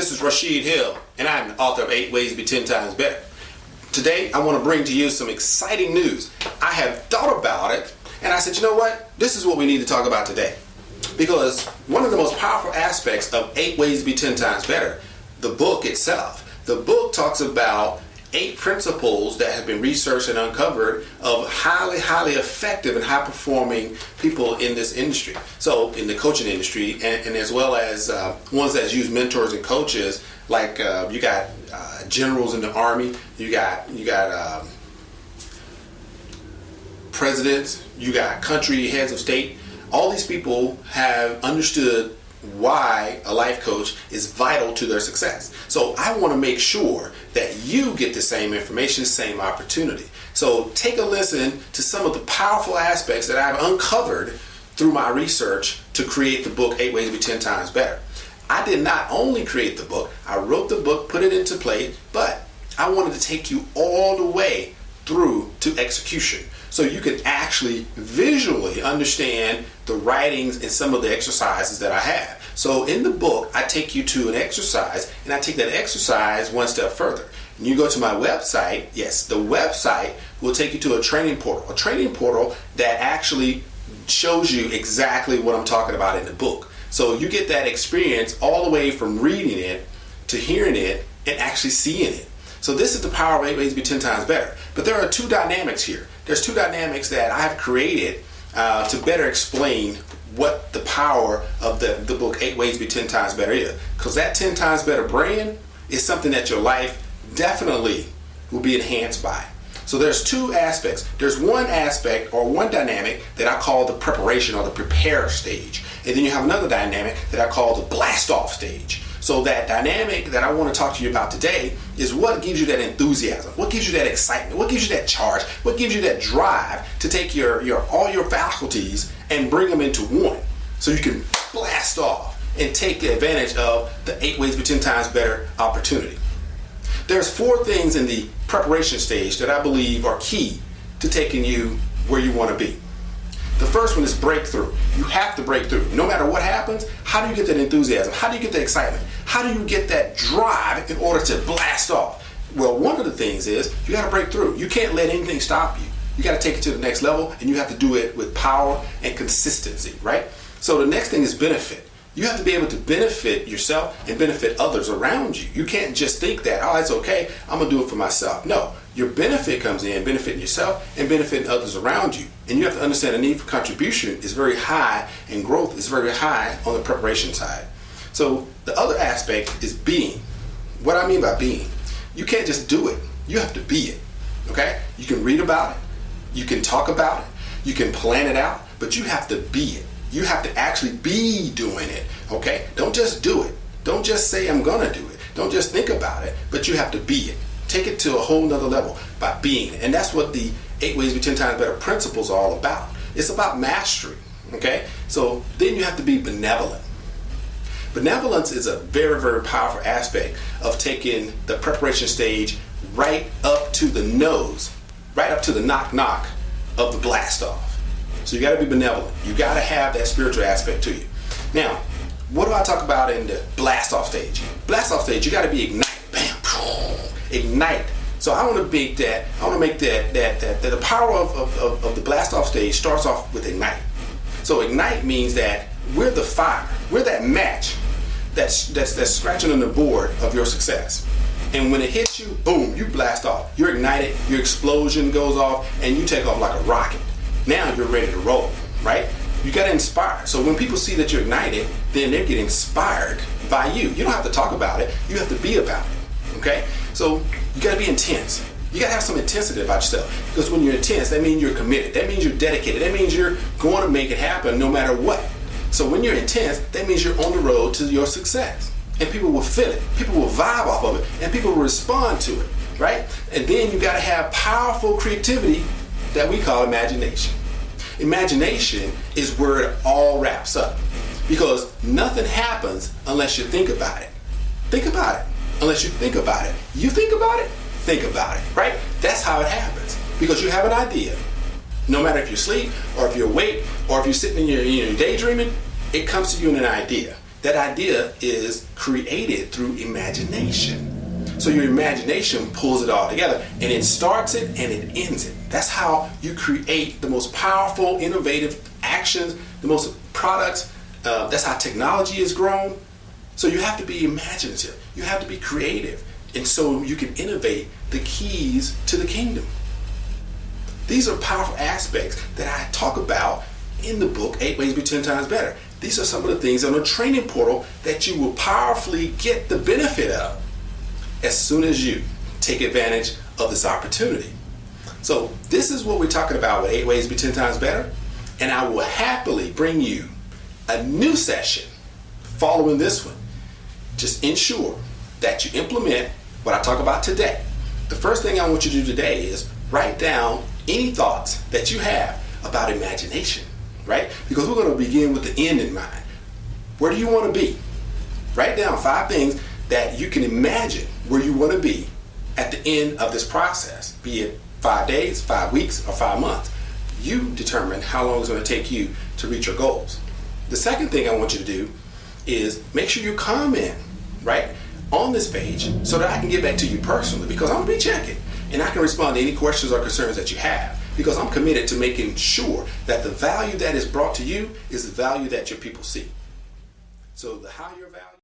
This is Rashid Hill, and I'm the author of 8 Ways to Be 10 Times Better. Today, I want to bring to you some exciting news. I have thought about it, and I said, you know what? This is what we need to talk about today. Because one of the most powerful aspects of 8 Ways to Be 10 Times Better, the book itself, the book talks about 8 principles that have been researched and uncovered of highly effective and high performing people in this industry. So in the coaching industry, and as well as ones that use mentors and coaches, like you got generals in the army, you got presidents, you got country heads of state. All these people have understood why a life coach is vital to their success. So I want to make sure that you get the same information, same opportunity. So take a listen to some of the powerful aspects that I've uncovered through my research to create the book 8 Ways to Be 10 Times Better. I did not only create the book, I wrote the book, put it into play, but I wanted to take you all the way through to execution, so you can actually visually understand the writings and some of the exercises that I have. So in the book, I take you to an exercise, and I take that exercise one step further. And you go to my website. Yes, the website will take you to a training portal that actually shows you exactly what I'm talking about in the book. So you get that experience all the way from reading it to hearing it and actually seeing it. So this is the power of 8 Ways to Be 10 Times Better. But there are 2 dynamics here. There's 2 dynamics that I have created to better explain what the power of the book 8 Ways to Be 10 Times Better is. Because that 10 Times Better brand is something that your life definitely will be enhanced by. So there's 2 aspects. There's one aspect or one dynamic that I call the preparation or the prepare stage. And then you have another dynamic that I call the blast off stage. So that dynamic that I want to talk to you about today is what gives you that enthusiasm, what gives you that excitement, what gives you that charge, what gives you that drive to take all your faculties and bring them into one, so you can blast off and take advantage of the 8 Ways to Be 10 Times Better opportunity. There's 4 things in the preparation stage that I believe are key to taking you where you want to be. The first one is breakthrough. You have to break through. No matter what happens, how do you get that enthusiasm? How do you get that excitement? How do you get that drive in order to blast off? Well, one of the things is you got to break through. You can't let anything stop you. You got to take it to the next level, and you have to do it with power and consistency, right? So the next thing is benefit. You have to be able to benefit yourself and benefit others around you. You can't just think that, oh, it's okay, I'm going to do it for myself. No, your benefit comes in benefiting yourself and benefiting others around you. And you have to understand the need for contribution is very high and growth is very high on the preparation side. So the other aspect is being. What I mean by being, you can't just do it. You have to be it, okay? You can read about it. You can talk about it. You can plan it out, but you have to be it. You have to actually be doing it, okay? Don't just do it. Don't just say I'm gonna do it. Don't just think about it, but you have to be it. Take it to a whole nother level by being it. And that's what the 8 Ways to Be 10 Times Better principles are all about. It's about mastery, okay? So then you have to be benevolent. Benevolence is a very powerful aspect of taking the preparation stage right up to the nose, right up to the knock of the blast off. So you got to be benevolent. You got to have that spiritual aspect to you. Now, what do I talk about in the blast off stage? Blast off stage, you got to be ignite. Bam, ignite. So I want to make that. I want to make that the power of the blast off stage starts off with ignite. So ignite means that we're the fire. We're that match that's scratching on the board of your success. And when it hits you, boom, you blast off. You're ignited. Your explosion goes off, and you take off like a rocket. Now you're ready to roll, right? You got to inspire. So when people see that you're ignited, then they're getting inspired by you. You don't have to talk about it. You have to be about it, okay? So you got to be intense. You got to have some intensity about yourself. Because when you're intense, that means you're committed. That means you're dedicated. That means you're going to make it happen no matter what. So when you're intense, that means you're on the road to your success. And people will feel it. People will vibe off of it. And people will respond to it, right? And then you got to have powerful creativity that we call imagination. Imagination is where it all wraps up, because nothing happens unless you think about it. Think about it. Unless you think about it. You think about it, think about it, right? That's how it happens, because you have an idea. No matter if you're asleep or if you're awake or if you're sitting in your daydreaming, it comes to you in an idea. that idea is created through imagination. So your imagination pulls it all together, and it starts it and it ends it. That's how you create the most powerful, innovative actions, the most products. That's how technology is grown. So you have to be imaginative. You have to be creative. And so you can innovate the keys to the kingdom. These are powerful aspects that I talk about in the book, 8 Ways to Be 10 Times Better. These are some of the things on the training portal that you will powerfully get the benefit of as soon as you take advantage of this opportunity. So this is what we're talking about with 8 Ways to Be 10 Times Better. And I will happily bring you a new session following this one. Just ensure that you implement what I talk about today. The first thing I want you to do today is write down any thoughts that you have about imagination, right? Because we're going to begin with the end in mind. Where do you want to be? Write down 5 things that you can imagine where you want to be at the end of this process, be it 5 days, 5 weeks, or 5 months. You determine how long it's going to take you to reach your goals. The second thing I want you to do is make sure you comment, right, on this page so that I can get back to you personally, because I'm going to be checking and I can respond to any questions or concerns that you have, because I'm committed to making sure that the value that is brought to you is the value that your people see. So the higher value